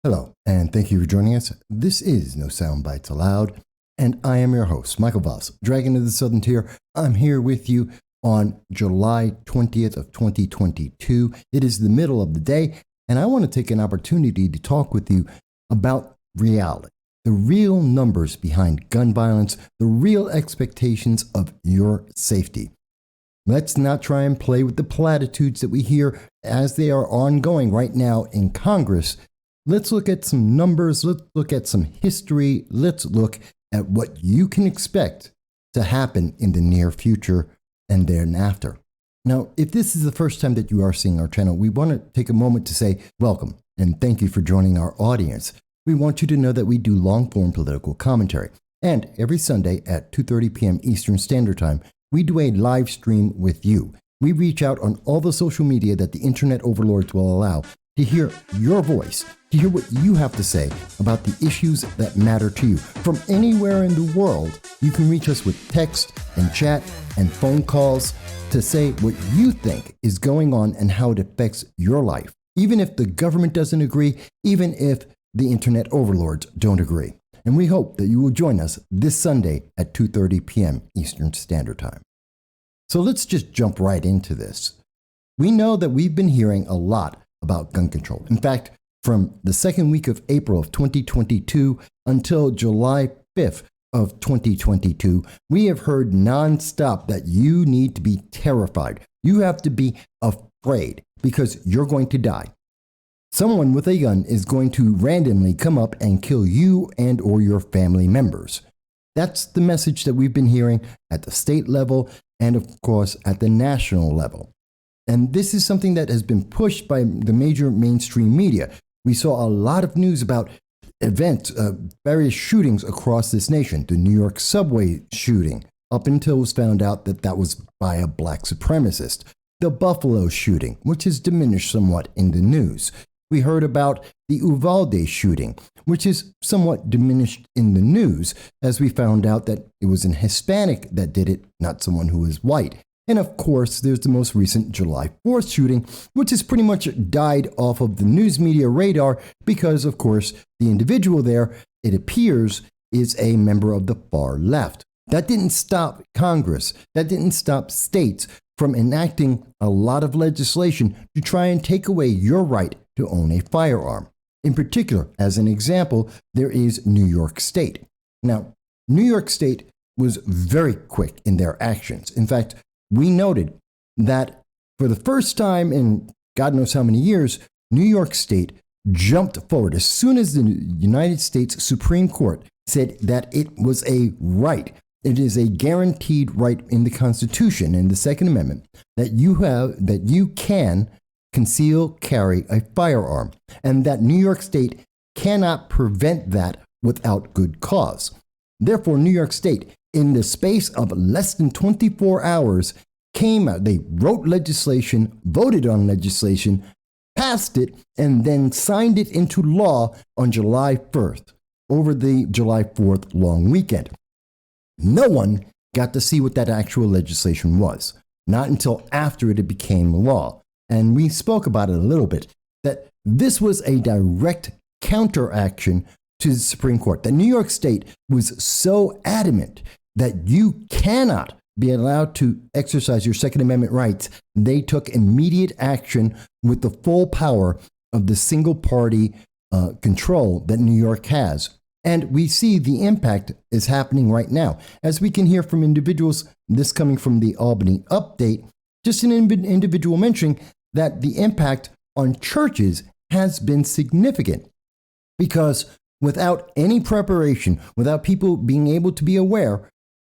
Hello, and thank you for joining us. This is No Soundbites Allowed, and I am your host, Michael Voss, Dragon of the Southern Tier. I'm here with you on July 20th of 2022. It is the middle of the day, and I want to take an opportunity to talk with you about reality, the real numbers behind gun violence, the real expectations of your safety. Let's not try and play with the platitudes that we hear as they are ongoing right now in Congress. Let's look at some numbers, let's look at some history, let's look at what you can expect to happen in the near future and thereafter. Now, if this is the first time that you are seeing our channel, we want to take a moment to say welcome and thank you for joining our audience. We want you to know that we do long-form political commentary. And every Sunday at 2:30 p.m. Eastern Standard Time, we do a live stream with you. We reach out on all the social media that the internet overlords will allow to hear your voice, to hear what you have to say about the issues that matter to you. From anywhere in the world, you can reach us with text and chat and phone calls to say what you think is going on and how it affects your life, even if the government doesn't agree, even if the internet overlords don't agree. And we hope that you will join us this Sunday at 2:30 p.m. Eastern Standard Time. So let's just jump right into this. We know that we've been hearing a lot about gun control. In fact, from the second week of April of 2022 until July 5th of 2022, we have heard nonstop that you need to be terrified. You have to be afraid because you're going to die. Someone with a gun is going to randomly come up and kill you and or your family members. That's the message that we've been hearing at the state level and, of course, at the national level. And this is something that has been pushed by the major mainstream media. We saw a lot of news about events, various shootings across this nation. The New York subway shooting, up until it was found out that that was by a black supremacist. The Buffalo shooting, which has diminished somewhat in the news. We heard about the Uvalde shooting, which is somewhat diminished in the news as we found out that it was an Hispanic that did it, not someone who is white. And of course, there's the most recent July 4th shooting, which has pretty much died off of the news media radar because, of course, the individual there, it appears, is a member of the far left. That didn't stop Congress. That didn't stop states from enacting a lot of legislation to try and take away your right to own a firearm. In particular, as an example, there is New York State. Now, New York State was very quick in their actions. In fact, we noted that for the first time in God knows how many years, New York State jumped forward as soon as the United States Supreme Court said that it was a right. It is a guaranteed right in the Constitution, in the Second Amendment, that you can conceal carry a firearm, and that New York State cannot prevent that without good cause. Therefore, New York State, in the space of less than 24 hours, came out. They wrote legislation, voted on legislation, passed it, and then signed it into law on July 1st, over the July 4th long weekend. No one got to see what that actual legislation was, not until after it became law. And we spoke about it a little bit, that this was a direct counteraction to the Supreme Court. That New York State was so adamant that you cannot be allowed to exercise your Second Amendment rights, they took immediate action with the full power of the single party control that New York has. And we see the impact is happening right now. As we can hear from individuals, this coming from the Albany Update, just an individual mentioning that the impact on churches has been significant because without any preparation, without people being able to be aware,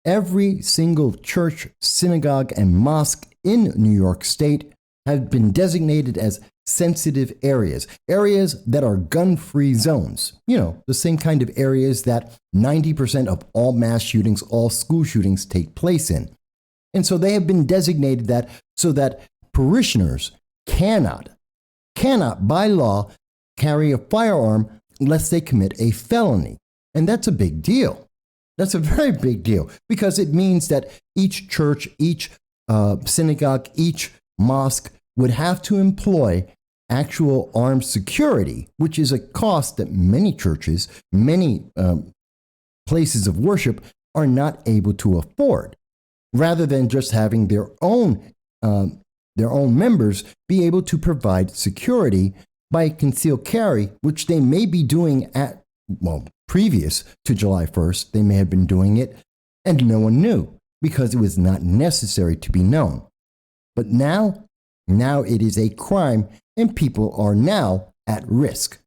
every single church, synagogue, and mosque in New York State have been designated as sensitive areas, areas that are gun-free zones. You know, the same kind of areas that 90% of all mass shootings, all school shootings take place in. And so they have been designated that so that parishioners cannot by law carry a firearm unless they commit a felony. And that's a big deal. That's a very big deal because it means that each church, each synagogue, each mosque would have to employ actual armed security, which is a cost that many churches, many places of worship are not able to afford, rather than just having their own members be able to provide security by concealed carry, which they may be doing previous to July 1st. They may have been doing it and no one knew because it was not necessary to be known. But now it is a crime and people are now at risk.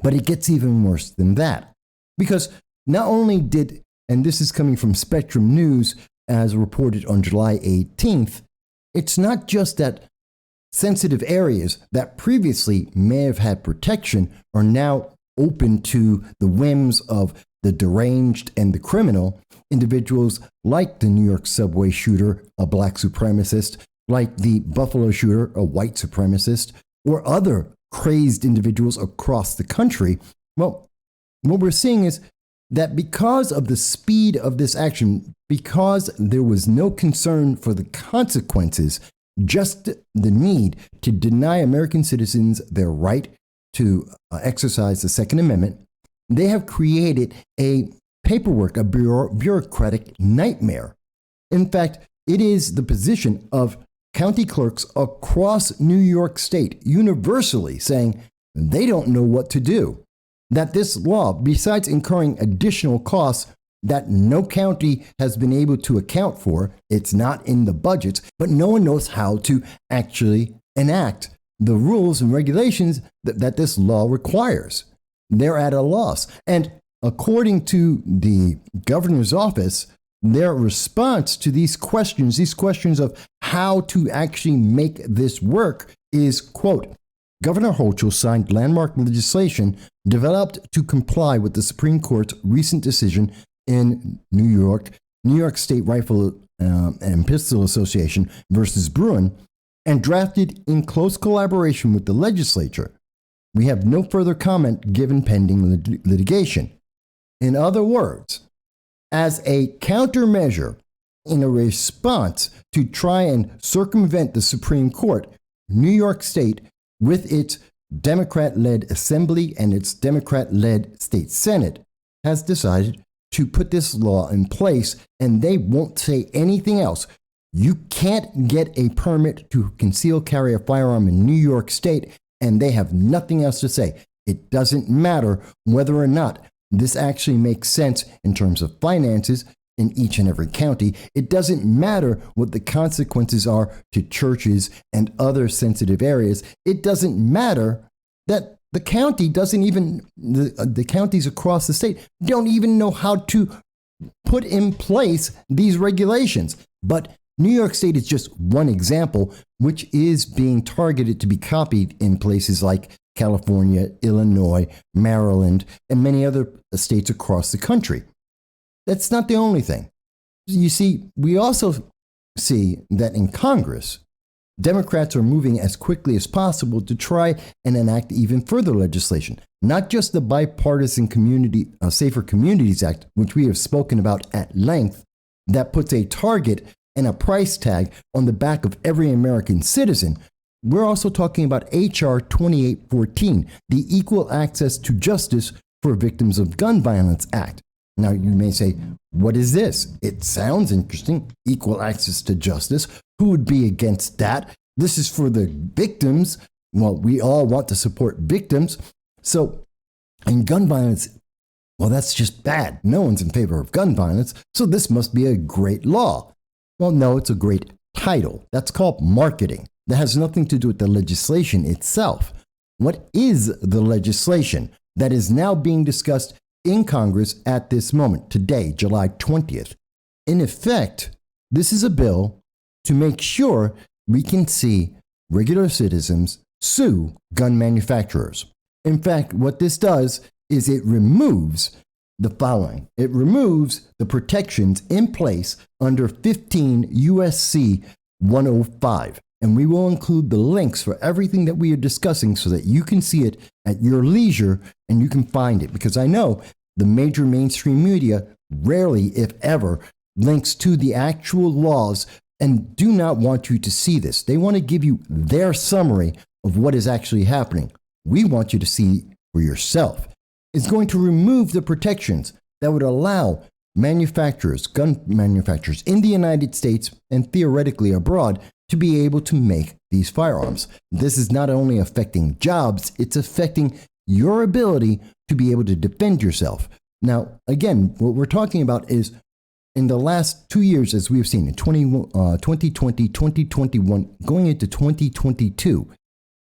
But it gets even worse than that, because not only did, and this is coming from Spectrum News as reported on July 18th, it's not just that sensitive areas that previously may have had protection are now open to the whims of the deranged and the criminal, individuals like the New York subway shooter, a black supremacist, like the Buffalo shooter, a white supremacist, or other crazed individuals across the country. Well, what we're seeing is that because of the speed of this action, because there was no concern for the consequences, just the need to deny American citizens their right to exercise the Second Amendment, they have created a paperwork, a bureaucratic nightmare. In fact, it is the position of county clerks across New York State universally saying they don't know what to do. That this law, besides incurring additional costs that no county has been able to account for, it's not in the budgets, but no one knows how to actually enact the rules and regulations that this law requires. They're at a loss. And according to the governor's office, their response to these questions of how to actually make this work is, quote, Governor Hochul signed landmark legislation developed to comply with the Supreme Court's recent decision in New York State Rifle and Pistol Association versus Bruin, and drafted in close collaboration with the legislature. We have no further comment given pending litigation. In other words, as a countermeasure in a response to try and circumvent the Supreme Court, New York State, with its Democrat-led Assembly and its Democrat-led State Senate, has decided to put this law in place, and they won't say anything else. You can't get a permit to conceal carry a firearm in New York State, and they have nothing else to say. It doesn't matter whether or not this actually makes sense in terms of finances in each and every county. It doesn't matter what the consequences are to churches and other sensitive areas. It doesn't matter that the county doesn't even, the counties across the state don't even know how to put in place these regulations. But New York State is just one example, which is being targeted to be copied in places like California, Illinois, Maryland, and many other states across the country. That's not the only thing. You see, we also see that in Congress, Democrats are moving as quickly as possible to try and enact even further legislation, not just the bipartisan Safer Communities Act, which we have spoken about at length, that puts a target and a price tag on the back of every American citizen. We're also talking about H.R. 2814, the Equal Access to Justice for Victims of Gun Violence Act. Now, you may say, what is this? It sounds interesting. Equal access to justice. Who would be against that? This is for the victims. Well, we all want to support victims. So, in gun violence, well, that's just bad. No one's in favor of gun violence. So this must be a great law. Well, no, it's a great title. That's called marketing. That has nothing to do with the legislation itself. What is the legislation that is now being discussed in Congress at this moment, today, July 20th? In effect, this is a bill to make sure we can see regular citizens sue gun manufacturers. In fact, what this does is it removes the following. It removes the protections in place under 15 USC 105. And we will include the links for everything that we are discussing so that you can see it at your leisure and you can find it. Because I know the major mainstream media rarely, if ever, links to the actual laws and do not want you to see this. They want to give you their summary of what is actually happening. We want you to see for yourself. It's going to remove the protections that would allow gun manufacturers in the United States and theoretically abroad to be able to make these firearms. This is not only affecting jobs, it's affecting your ability to be able to defend yourself. Now, again, what we're talking about is in the last 2 years, as we've seen in 2020, 2021, going into 2022,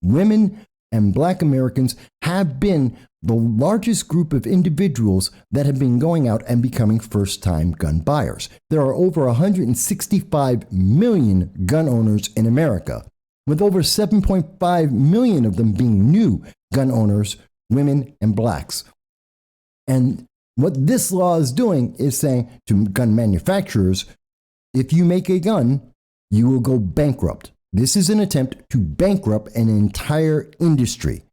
women and Black Americans have been the largest group of individuals that have been going out and becoming first-time gun buyers. There are over 165 million gun owners in America, with over 7.5 million of them being new gun owners, women and Blacks. And what this law is doing is saying to gun manufacturers, if you make a gun, you will go bankrupt. This is an attempt to bankrupt an entire industry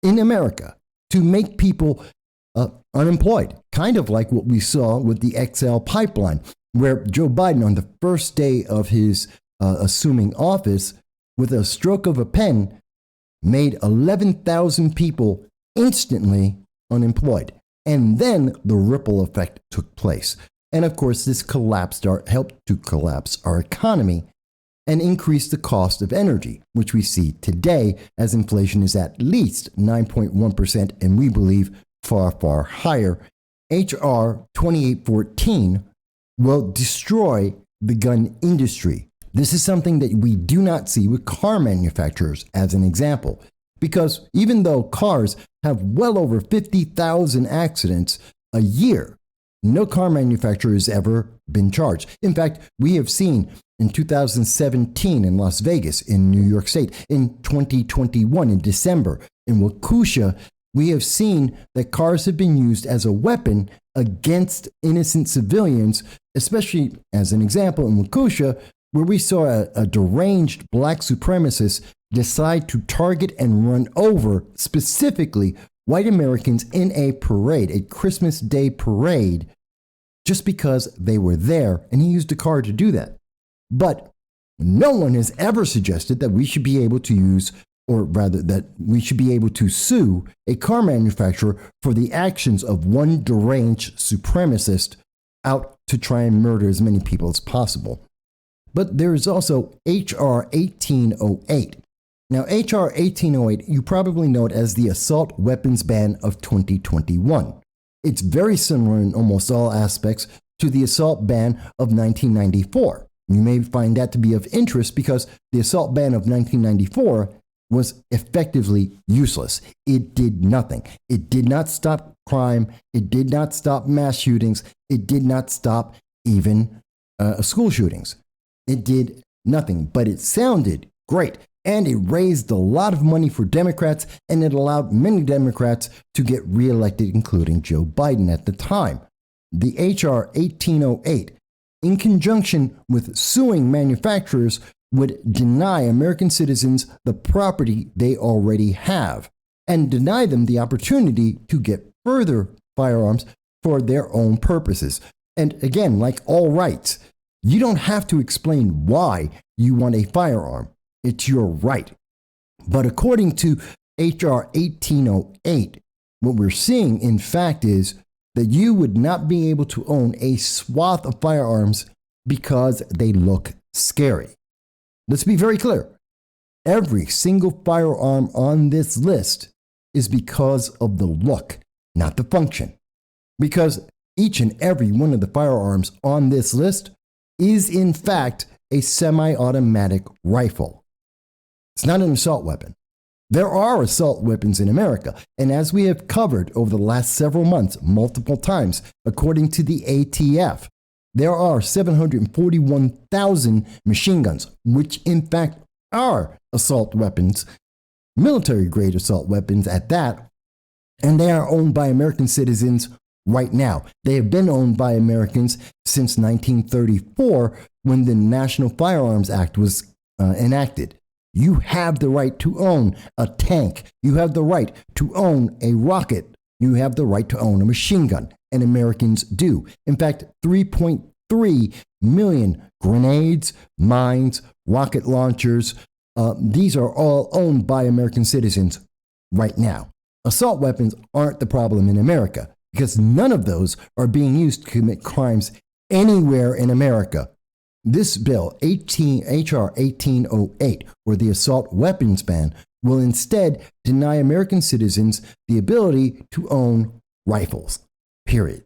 in America to make people unemployed, kind of like what we saw with the XL pipeline, where Joe Biden, on the first day of his assuming office, with a stroke of a pen, made 11,000 people instantly unemployed. And then the ripple effect took place. And of course, this helped to collapse our economy and increase the cost of energy, which we see today as inflation is at least 9.1%, and we believe far, far higher. HR 2814 will destroy the gun industry. This is something that we do not see with car manufacturers, as an example, because even though cars have well over 50,000 accidents a year, no car manufacturer has ever been charged. In fact, we have seen in 2017 in Las Vegas, in New York State, in 2021 in December, in Waukesha, we have seen that cars have been used as a weapon against innocent civilians, especially as an example in Waukesha, where we saw a deranged Black supremacist decide to target and run over specifically white Americans in a parade, a Christmas Day parade, just because they were there, and he used a car to do that. But no one has ever suggested that we should be able to use, or rather that we should be able to sue a car manufacturer for the actions of one deranged supremacist out to try and murder as many people as possible. But there is also HR 1808. Now, HR 1808, you probably know it as the assault weapons ban of 2021. It's very similar in almost all aspects to the assault ban of 1994. You may find that to be of interest because the assault ban of 1994 was effectively useless. It did nothing. It did not stop crime. It did not stop mass shootings. It did not stop even school shootings. It did nothing, but it sounded great. And it raised a lot of money for Democrats, and it allowed many Democrats to get reelected, including Joe Biden at the time. The HR 1808, in conjunction with suing manufacturers, would deny American citizens the property they already have and deny them the opportunity to get further firearms for their own purposes. And again, like all rights, you don't have to explain why you want a firearm. It's your right. But according to HR 1808, what we're seeing, in fact, is that you would not be able to own a swath of firearms because they look scary. Let's be very clear. Every single firearm on this list is because of the look, not the function. Because each and every one of the firearms on this list is, in fact, a semi-automatic rifle. It's not an assault weapon. There are assault weapons in America, and as we have covered over the last several months multiple times, according to the ATF, there are 741,000 machine guns, which in fact are assault weapons, military-grade assault weapons at that, and they are owned by American citizens right now. They have been owned by Americans since 1934, when the National Firearms Act was enacted. You have the right to own a tank. You have the right to own a rocket. You have the right to own a machine gun, and Americans do. In fact, 3.3 million grenades, mines, rocket launchers, these are all owned by American citizens right now. Assault weapons aren't the problem in America because none of those are being used to commit crimes anywhere in America. This bill, H.R. 1808, or the assault weapons ban, will instead deny American citizens the ability to own rifles. Period.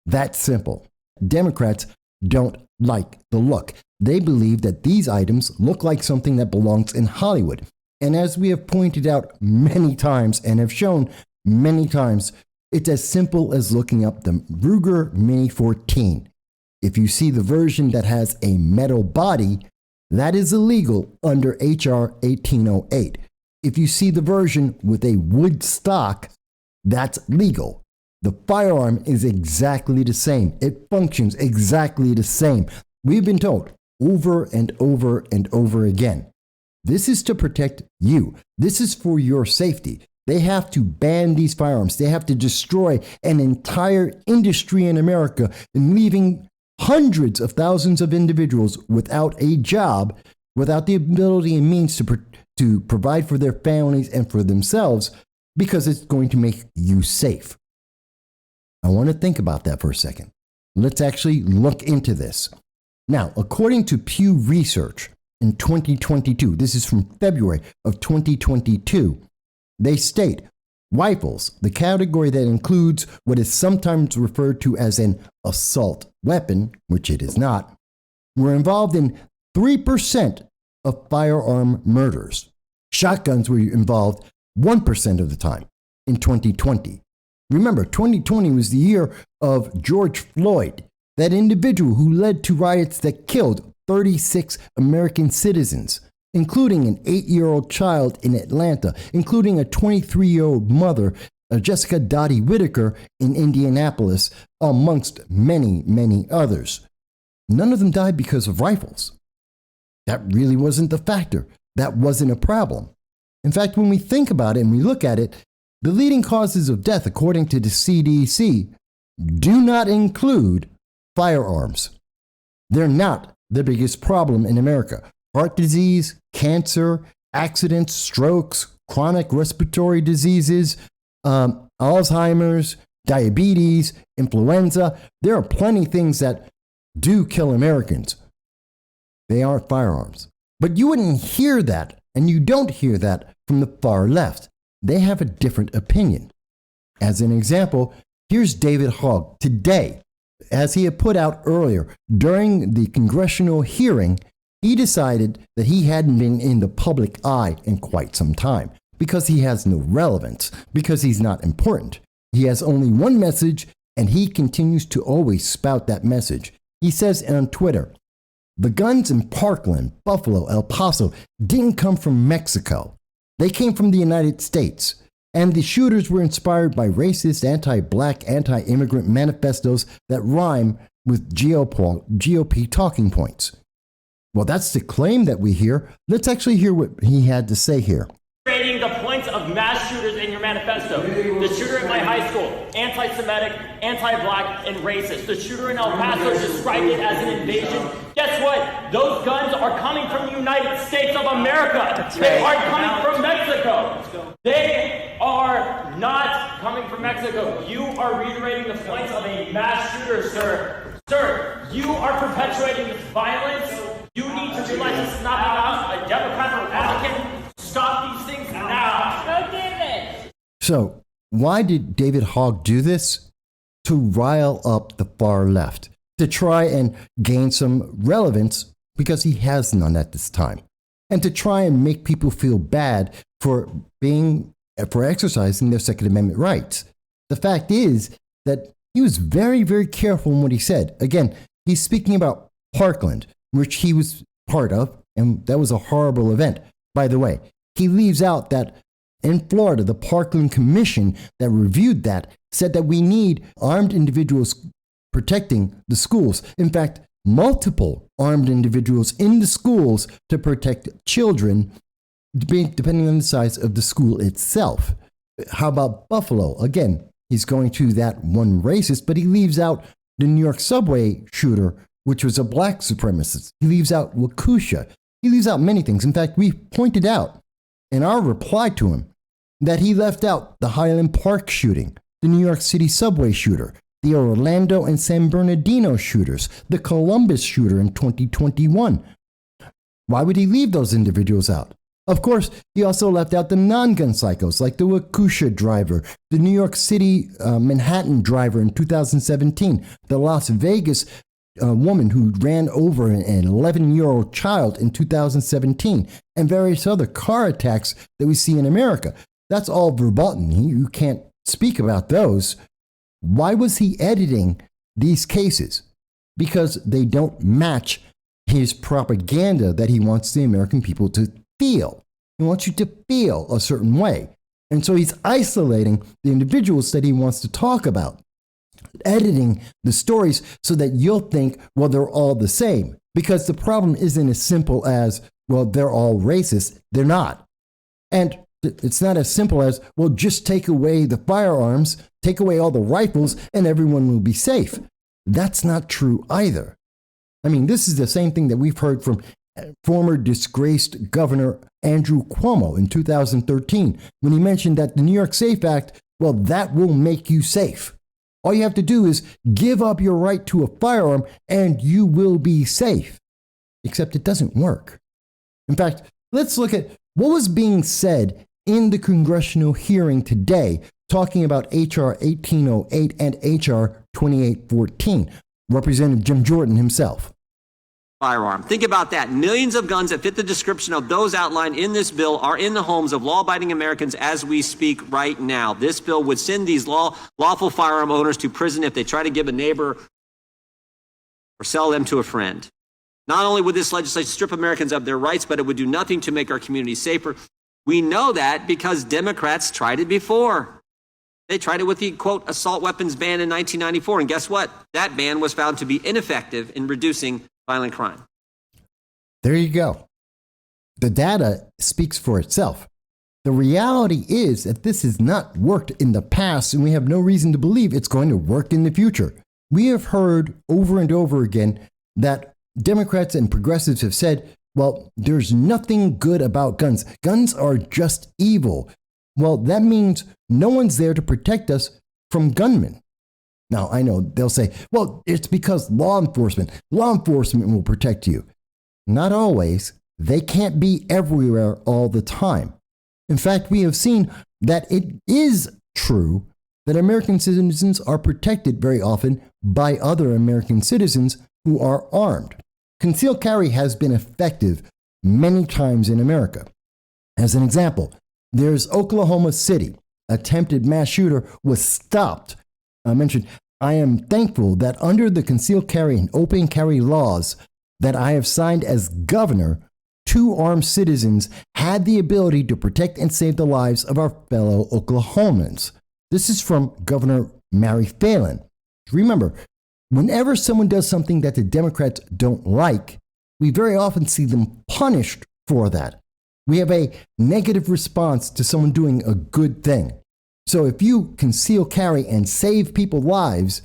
That's simple. Democrats don't like the look. They believe that these items look like something that belongs in Hollywood. And as we have pointed out many times and have shown many times, it's as simple as looking up the Ruger Mini 14. If you see the version that has a metal body, that is illegal under H.R. 1808. If you see the version with a wood stock, that's legal. The firearm is exactly the same. It functions exactly the same. We've been told over and over and over again. This is to protect you. This is for your safety. They have to ban these firearms. They have to destroy an entire industry in America and leaving hundreds of thousands of individuals without a job, without the ability and means to provide for their families and for themselves, because it's going to make you safe. I want to think about that for a second. Let's actually look into this. Now, according to Pew Research in 2022, this is from February of 2022, they state, rifles, the category that includes what is sometimes referred to as an assault weapon, which it is not, were involved in 3% of firearm murders. Shotguns were involved 1% of the time in 2020. Remember, 2020 was the year of George Floyd, that individual who led to riots that killed 36 American citizens, including an 8-year-old child in Atlanta, including a 23-year-old mother, Jessica Dottie Whitaker in Indianapolis, amongst many, many others. None of them died because of rifles. That really wasn't the factor. That wasn't a problem. In fact, when we think about it and we look at it, the leading causes of death, according to the CDC, do not include firearms. They're not the biggest problem in America. Heart disease, cancer, accidents, strokes, chronic respiratory diseases, Alzheimer's, diabetes, influenza. There are plenty of things that do kill Americans. They aren't firearms. But you wouldn't hear that, and you don't hear that from the far left. They have a different opinion. As an example, here's David Hogg today. As he had put out earlier, during the congressional hearing, he decided that he hadn't been in the public eye in quite some time because he has no relevance, because he's not important. He has only one message, and he continues to always spout that message. He says on Twitter, "The guns in Parkland, Buffalo, El Paso didn't come from Mexico. They came from the United States. And the shooters were inspired by racist, anti-black, anti-immigrant manifestos that rhyme with GOP talking points." Well, that's the claim that we hear. Let's actually hear what he had to say here. Creating the points of mass shooters in your manifesto. The shooter at my high school, anti-Semitic, anti-black, and racist. The shooter in El Paso described it as an invasion. Guess what? Those guns are coming from the United States of America. They aren't coming from Mexico. They are not coming from Mexico. You are reiterating the points of a mass shooter, sir. Sir, you are perpetuating this violence. You need to realize this is not about a Democrat or Republican. Stop these things now. Go, David. So, why did David Hogg do this? To rile up the far left, to try and gain some relevance because he has none at this time, and to try and make people feel bad for exercising their Second Amendment rights. The fact is that he was very, very careful in what he said. Again, he's speaking about Parkland, which he was part of, and that was a horrible event. By the way, he leaves out that in Florida, the Parkland Commission that reviewed that said that we need armed individuals protecting the schools. In fact, multiple armed individuals in the schools to protect children, depending on the size of the school itself. How about Buffalo? Again, he's going to that one racist, but he leaves out the New York subway shooter, which was a black supremacist. He leaves out Waukesha. He leaves out many things. In fact, we pointed out in our reply to him that he left out the Highland Park shooting, the New York City subway shooter, the Orlando and San Bernardino shooters, the Columbus shooter in 2021. Why would he leave those individuals out? Of course, he also left out the non-gun psychos like the Waukesha driver, the New York City Manhattan driver in 2017, the Las Vegas woman who ran over an 11-year-old child in 2017, and various other car attacks that we see in America. That's all verboten. You can't speak about those. Why was he editing these cases? Because they don't match his propaganda that he wants the American people to feel. He wants you to feel a certain way. And so he's isolating the individuals that he wants to talk about, editing the stories so that you'll think, well, they're all the same. Because the problem isn't as simple as, well, they're all racist. They're not. And it's not as simple as, well, just take away the firearms, take away all the rifles, and everyone will be safe. That's not true either. I mean, this is the same thing that we've heard from former disgraced Governor Andrew Cuomo in 2013 when he mentioned that the New York SAFE Act, well, that will make you safe. All you have to do is give up your right to a firearm and you will be safe. Except it doesn't work. In fact, let's look at what was being said in the congressional hearing today talking about H.R. 1808 and H.R. 2814. Representative Jim Jordan himself. Firearm. Think about that. Millions of guns that fit the description of those outlined in this bill are in the homes of law-abiding Americans as we speak right now. This bill would send these lawful firearm owners to prison if they try to give a neighbor or sell them to a friend. Not only would this legislation strip Americans of their rights, but it would do nothing to make our communities safer. We know that because Democrats tried it before. They tried it with the, quote, assault weapons ban in 1994. And guess what? That ban was found to be ineffective in reducing violent crime. There you go. The data speaks for itself. The reality is that this has not worked in the past, and we have no reason to believe it's going to work in the future. We have heard over and over again that Democrats and progressives have said, well, there's nothing good about guns. Guns are just evil. Well, that means no one's there to protect us from gunmen. Now, I know they'll say, well, it's because law enforcement will protect you. Not always. They can't be everywhere all the time. In fact, we have seen that it is true that American citizens are protected very often by other American citizens who are armed. Concealed carry has been effective many times in America. As an example, there's Oklahoma City. Attempted mass shooter was stopped. I mentioned, I am thankful that under the concealed carry and open carry laws that I have signed as governor, 2 armed citizens had the ability to protect and save the lives of our fellow Oklahomans. This is from Governor Mary Phelan. Remember, whenever someone does something that the Democrats don't like, we very often see them punished for that. We have a negative response to someone doing a good thing. So if you conceal carry and save people's lives,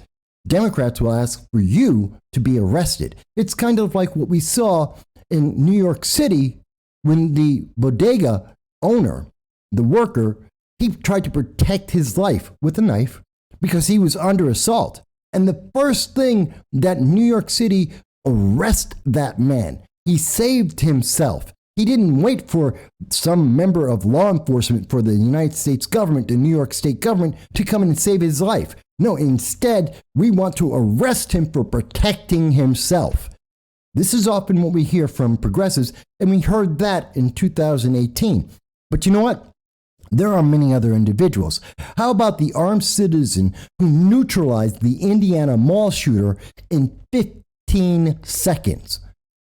Democrats will ask for you to be arrested. It's kind of like what we saw in New York City when the bodega owner, the worker, he tried to protect his life with a knife because he was under assault. And the first thing that New York City arrest that man, he saved himself. He didn't wait for some member of law enforcement for the United States government, the New York state government, to come in and save his life. No, instead, we want to arrest him for protecting himself. This is often what we hear from progressives, and we heard that in 2018. But you know what? There are many other individuals. How about the armed citizen who neutralized the Indiana mall shooter in 15 seconds?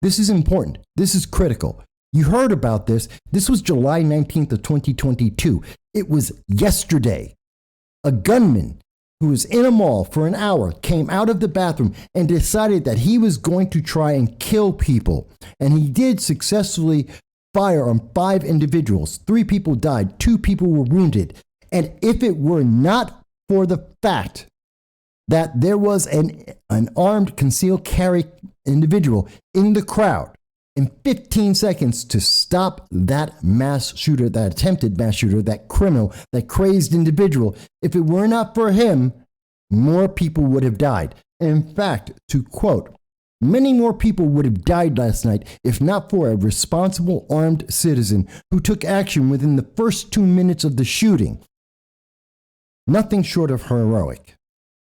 This is important. This is critical. You heard about this. This was July 19th of 2022. It was yesterday. A gunman who was in a mall for an hour came out of the bathroom and decided that he was going to try and kill people. And he did successfully fire on 5 individuals. 3 people died. 2 people were wounded. And if it were not for the fact that there was an armed concealed carry individual in the crowd, in 15 seconds to stop that mass shooter, that attempted mass shooter, that criminal, that crazed individual. If it were not for him, more people would have died. In fact, to quote, many more people would have died last night if not for a responsible armed citizen who took action within the first 2 minutes of the shooting. Nothing short of heroic.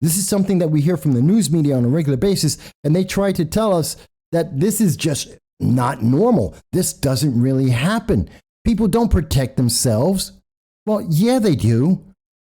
This is something that we hear from the news media on a regular basis, and they try to tell us that this is just not normal. This doesn't really happen. People don't protect themselves. Well, yeah, they do.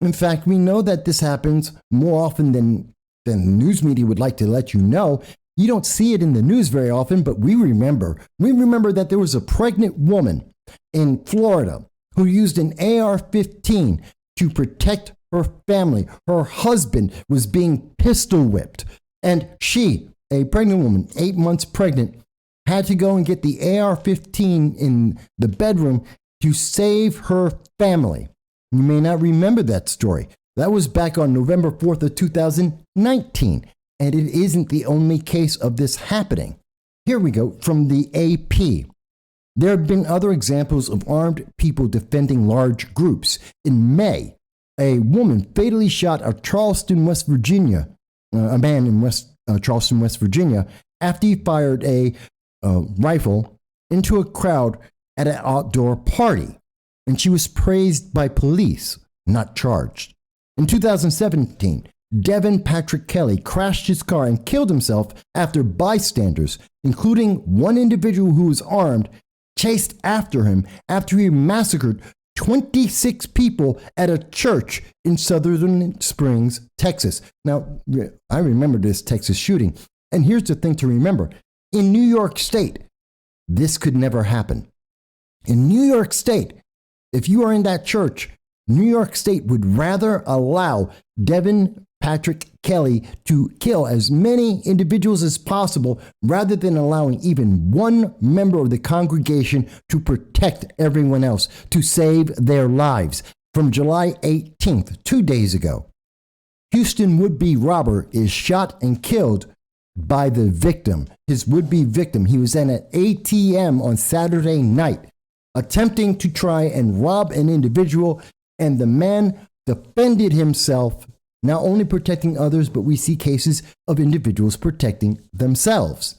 In fact, we know that this happens more often than the news media would like to let you know. You don't see it in the news very often, but we remember. We remember that there was a pregnant woman in Florida who used an AR-15 to protect her family. Her husband was being pistol whipped, and she, a pregnant woman, 8 months pregnant, had to go and get the AR-15 in the bedroom to save her family. You may not remember that story. That was back on November 4th of 2019, and it isn't the only case of this happening. Here we go from the AP. There have been other examples of armed people defending large groups. In May, a woman fatally shot a man in Charleston, West Virginia, after he fired a rifle into a crowd at an outdoor party, and she was praised by police, not charged. In 2017, Devin Patrick Kelly crashed his car and killed himself after bystanders, including one individual who was armed, chased after him after he massacred 26 people at a church in Sutherland Springs, Texas. Now, I remember this Texas shooting. And here's the thing to remember. In New York State, this could never happen. In New York State, if you are in that church, New York State would rather allow Devin Patrick Kelly to kill as many individuals as possible rather than allowing even one member of the congregation to protect everyone else, to save their lives. From July 18th, 2 days ago, Houston would-be robber is shot and killed by the victim, his would-be victim. He was at an ATM on Saturday night attempting to try and rob an individual, and the man defended himself, not only protecting others, but we see cases of individuals protecting themselves.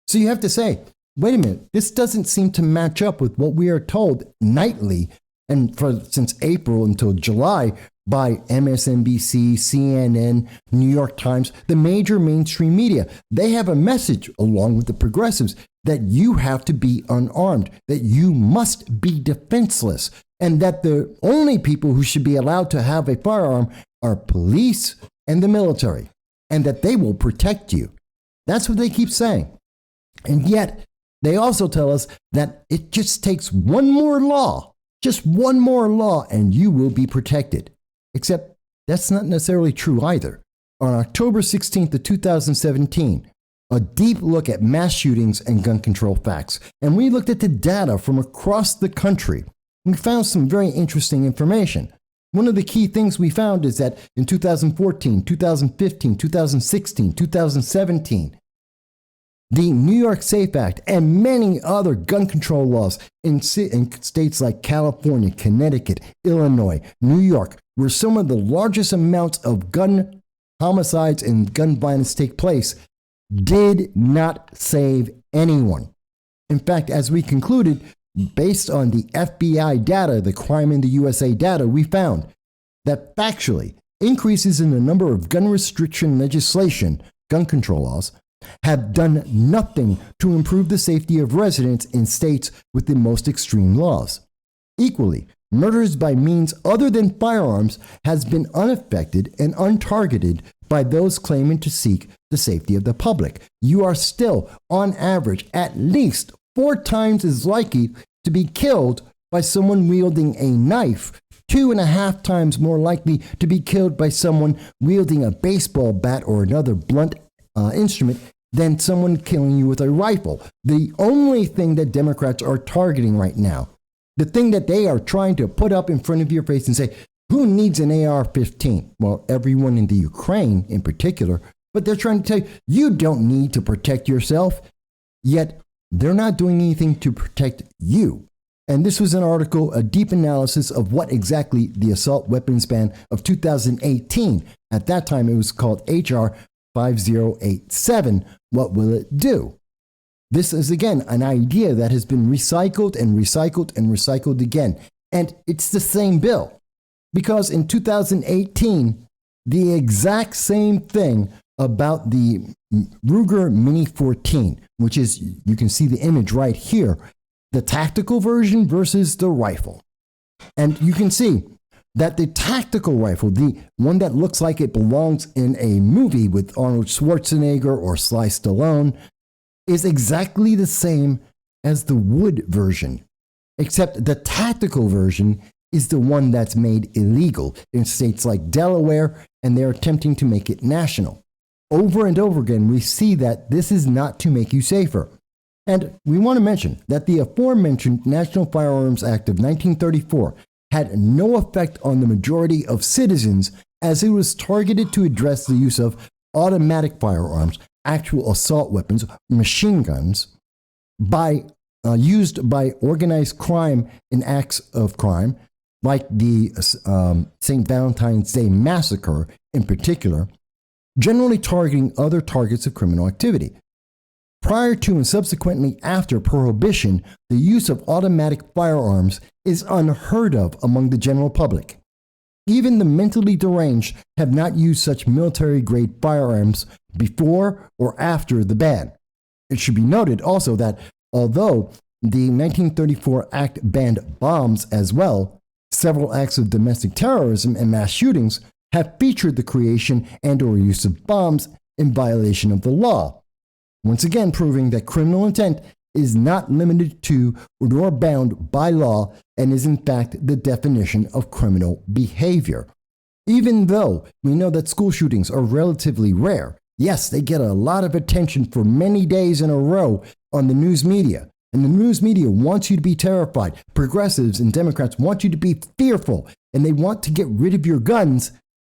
So you have to say, wait a minute, this doesn't seem to match up with what we are told nightly, and since April until July, by MSNBC, CNN, New York Times, the major mainstream media. They have a message, along with the progressives, that you have to be unarmed, that you must be defenseless, and that the only people who should be allowed to have a firearm are police and the military, and that they will protect you. That's what they keep saying. And yet, they also tell us that it just takes one more law, just one more law, and you will be protected. Except that's not necessarily true either. On October 16th of 2017, a deep look at mass shootings and gun control facts, and we looked at the data from across the country. We found some very interesting information. One of the key things we found is that in 2014, 2015, 2016, 2017, the New York SAFE Act and many other gun control laws in states like California, Connecticut, Illinois, New York, where some of the largest amounts of gun homicides and gun violence take place, did not save anyone. In fact, as we concluded, based on the FBI data, the Crime in the USA data, we found that factually, increases in the number of gun restriction legislation, gun control laws, have done nothing to improve the safety of residents in states with the most extreme laws. Equally, murders by means other than firearms has been unaffected and untargeted by those claiming to seek the safety of the public. You are still, on average, at least 4 times as likely to be killed by someone wielding a knife, 2.5 times more likely to be killed by someone wielding a baseball bat or another blunt instrument than someone killing you with a rifle. The only thing that Democrats are targeting right now, the thing that they are trying to put up in front of your face and say, who needs an AR-15? Well, everyone in the Ukraine in particular, but they're trying to tell you, you don't need to protect yourself. Yet they're not doing anything to protect you. And this was an article, a deep analysis of what exactly the assault weapons ban of 2018, at that time it was called HR 5087, what will it do? This is, again, an idea that has been recycled and recycled and recycled again. And it's the same bill. Because in 2018, the exact same thing about the Ruger Mini 14, which is, you can see the image right here, the tactical version versus the rifle. And you can see that the tactical rifle, the one that looks like it belongs in a movie with Arnold Schwarzenegger or Sly Stallone, is exactly the same as the wood version, except the tactical version is the one that's made illegal in states like Delaware, and they're attempting to make it national. Over and over again, we see that this is not to make you safer. And we want to mention that the aforementioned National Firearms Act of 1934 had no effect on the majority of citizens, as it was targeted to address the use of automatic firearms, actual assault weapons, machine guns, used by organized crime in acts of crime, like the St. Valentine's Day Massacre in particular, generally targeting other targets of criminal activity. Prior to and subsequently after Prohibition, the use of automatic firearms is unheard of among the general public. Even the mentally deranged have not used such military-grade firearms before or after the ban. It should be noted also that although the 1934 Act banned bombs as well, several acts of domestic terrorism and mass shootings have featured the creation and/or use of bombs in violation of the law. Once again, proving that criminal intent is not limited to nor bound by law and is in fact the definition of criminal behavior. Even though we know that school shootings are relatively rare, yes, they get a lot of attention for many days in a row on the news media. And the news media wants you to be terrified. Progressives and Democrats want you to be fearful, and they want to get rid of your guns.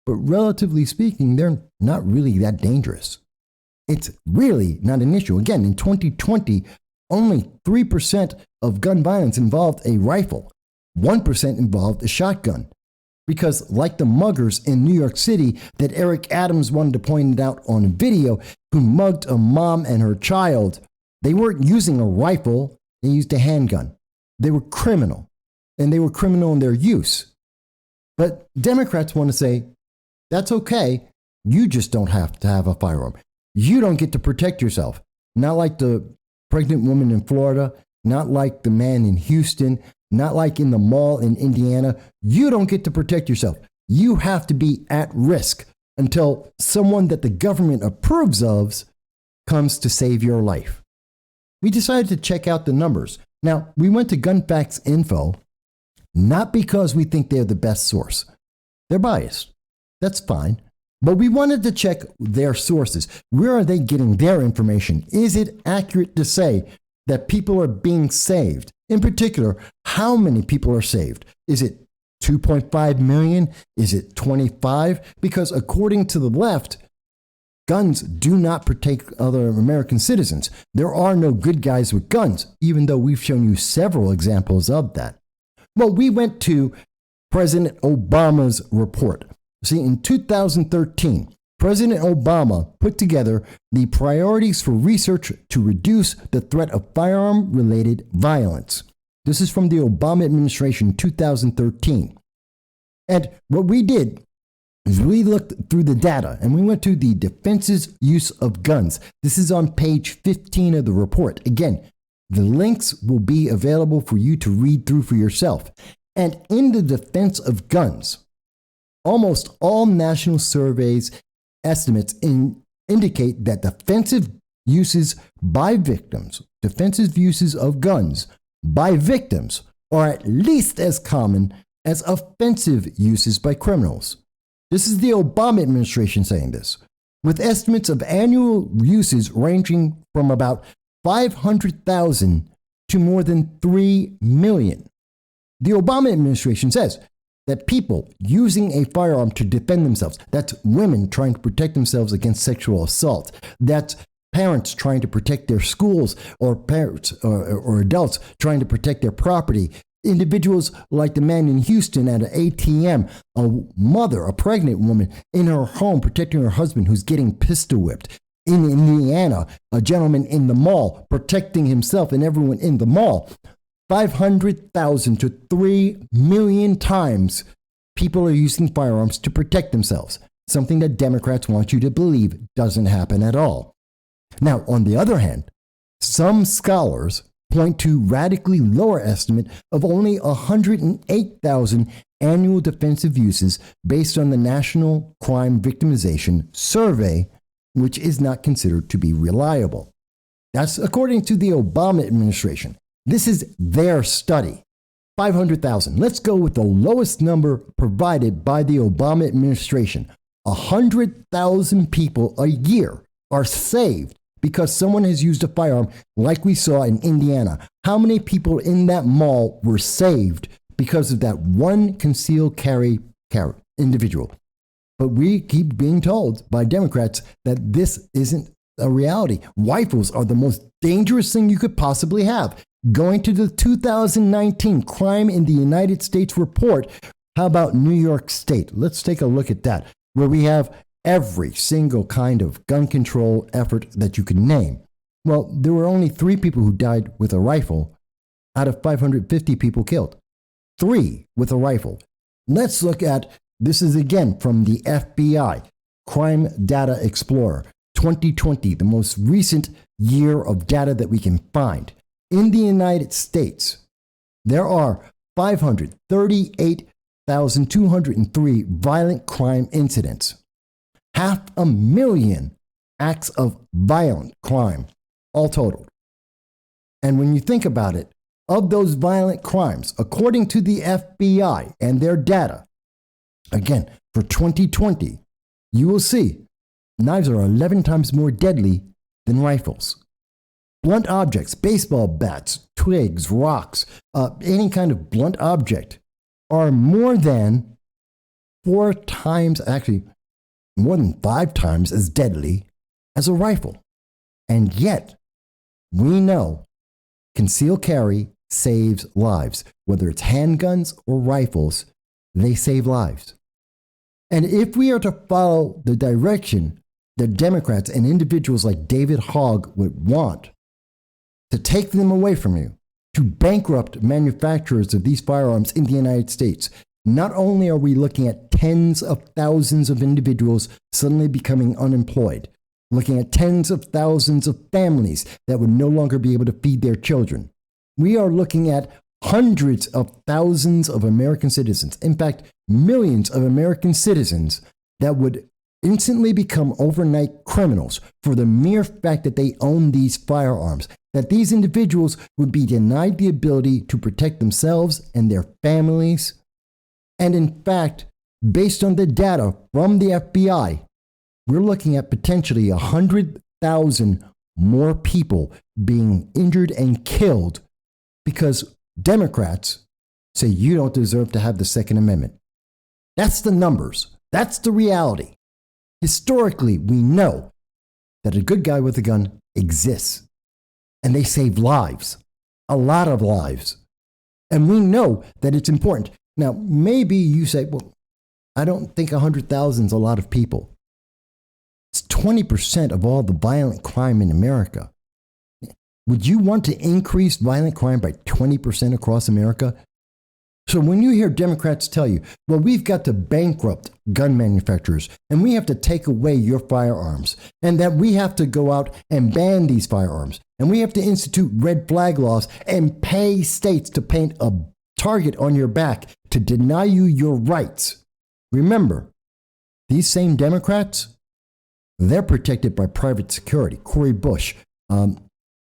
But relatively speaking, they're not really that dangerous. It's really not an issue. Again, in 2020, only 3% of gun violence involved a rifle. 1% involved a shotgun. Because like the muggers in New York City that Eric Adams wanted to point out on a video, who mugged a mom and her child, they weren't using a rifle, they used a handgun. They were criminal, and they were criminal in their use. But Democrats want to say, that's okay, you just don't have to have a firearm. You don't get to protect yourself. Not like the pregnant woman in Florida, not like the man in Houston, not like in the mall in Indiana. You don't get to protect yourself. You have to be at risk until someone that the government approves of comes to save your life. We decided to check out the numbers. Now, we went to Gun Facts Info, not because we think they're the best source. They're biased. That's fine. But we wanted to check their sources. Where are they getting their information? Is it accurate to say that people are being saved? In particular, how many people are saved? Is it 2.5 million? Is it 25? Because according to the left, guns do not protect other American citizens. There are no good guys with guns, even though we've shown you several examples of that. Well, we went to President Obama's report. See, in 2013, President Obama put together the priorities for research to reduce the threat of firearm-related violence. This is from the Obama administration, 2013. And what we did is we looked through the data and we went to the defense's use of guns. This is on page 15 of the report. Again, the links will be available for you to read through for yourself. And in the defense of guns, almost all national surveys estimates indicate that defensive uses by victims, defensive uses of guns by victims are at least as common as offensive uses by criminals. This is the Obama administration saying this, with estimates of annual uses ranging from about 500,000 to more than 3 million. The Obama administration says that people using a firearm to defend themselves, that's women trying to protect themselves against sexual assault, that's parents trying to protect their schools, or parents or adults trying to protect their property. Individuals like the man in Houston at an ATM, a mother, a pregnant woman in her home protecting her husband who's getting pistol whipped. In Indiana, a gentleman in the mall protecting himself and everyone in the mall. 500,000 to 3 million times people are using firearms to protect themselves, something that Democrats want you to believe doesn't happen at all. Now, on the other hand, some scholars point to radically lower estimate of only 108,000 annual defensive uses based on the National Crime Victimization Survey, which is not considered to be reliable. That's according to the Obama administration. This is their study. 500,000. Let's go with the lowest number provided by the Obama administration. 100,000 people a year are saved because someone has used a firearm like we saw in Indiana. How many people in that mall were saved because of that one concealed carry individual? But we keep being told by Democrats that this isn't a reality. Rifles are the most dangerous thing you could possibly have. Going to the 2019 Crime in the United States report, how about New York State? Let's take a look at that, where we have every single kind of gun control effort that you can name. Well, there were only 3 people who died with a rifle out of 550 people killed. 3 with a rifle. Let's look at, this is again from the FBI, Crime Data Explorer, 2020, the most recent year of data that we can find. In the United States, there are 538,203 violent crime incidents. 500,000 acts of violent crime, all totaled. And when you think about it, of those violent crimes, according to the FBI and their data, again, for 2020, you will see knives are 11 times more deadly than rifles. Blunt objects, baseball bats, twigs, rocks, any kind of blunt object are more than 4 times, actually more than 5 times as deadly as a rifle. And yet, we know concealed carry saves lives. Whether it's handguns or rifles, they save lives. And if we are to follow the direction that Democrats and individuals like David Hogg would want, to take them away from you, to bankrupt manufacturers of these firearms in the United States, not only are we looking at tens of thousands of individuals suddenly becoming unemployed, looking at tens of thousands of families that would no longer be able to feed their children. We are looking at hundreds of thousands of American citizens, in fact, millions of American citizens that would instantly become overnight criminals for the mere fact that they own these firearms, that these individuals would be denied the ability to protect themselves and their families. And in fact, based on the data from the FBI, we're looking at potentially 100,000 more people being injured and killed because Democrats say you don't deserve to have the Second Amendment. That's the numbers. That's the reality. Historically, we know that a good guy with a gun exists, and they save lives, a lot of lives. And we know that it's important. Now, maybe you say, well, I don't think 100,000 is a lot of people. It's 20% of all the violent crime in America. Would you want to increase violent crime by 20% across America? So when you hear Democrats tell you, well, we've got to bankrupt gun manufacturers and we have to take away your firearms and that we have to go out and ban these firearms and we have to institute red flag laws and pay states to paint a target on your back to deny you your rights. Remember, these same Democrats, they're protected by private security. Cori Bush,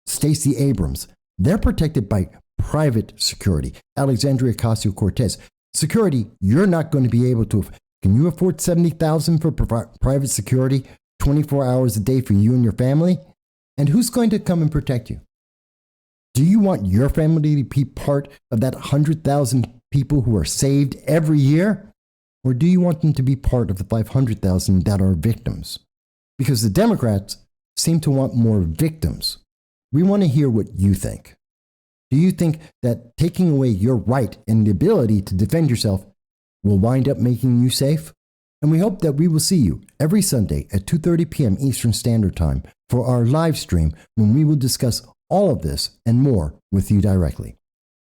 Stacey Abrams, they're protected by private security. Alexandria Ocasio-Cortez, security, you're not going to be able to. Can you afford $70,000 for private security, 24 hours a day for you and your family? And who's going to come and protect you? Do you want your family to be part of that 100,000 people who are saved every year? Or do you want them to be part of the 500,000 that are victims? Because the Democrats, seem to want more victims. We want to hear what you think. Do you think that taking away your right and the ability to defend yourself will wind up making you safe? And we hope that we will see you every Sunday at 2:30 p.m. Eastern Standard Time for our live stream when we will discuss all of this and more with you directly.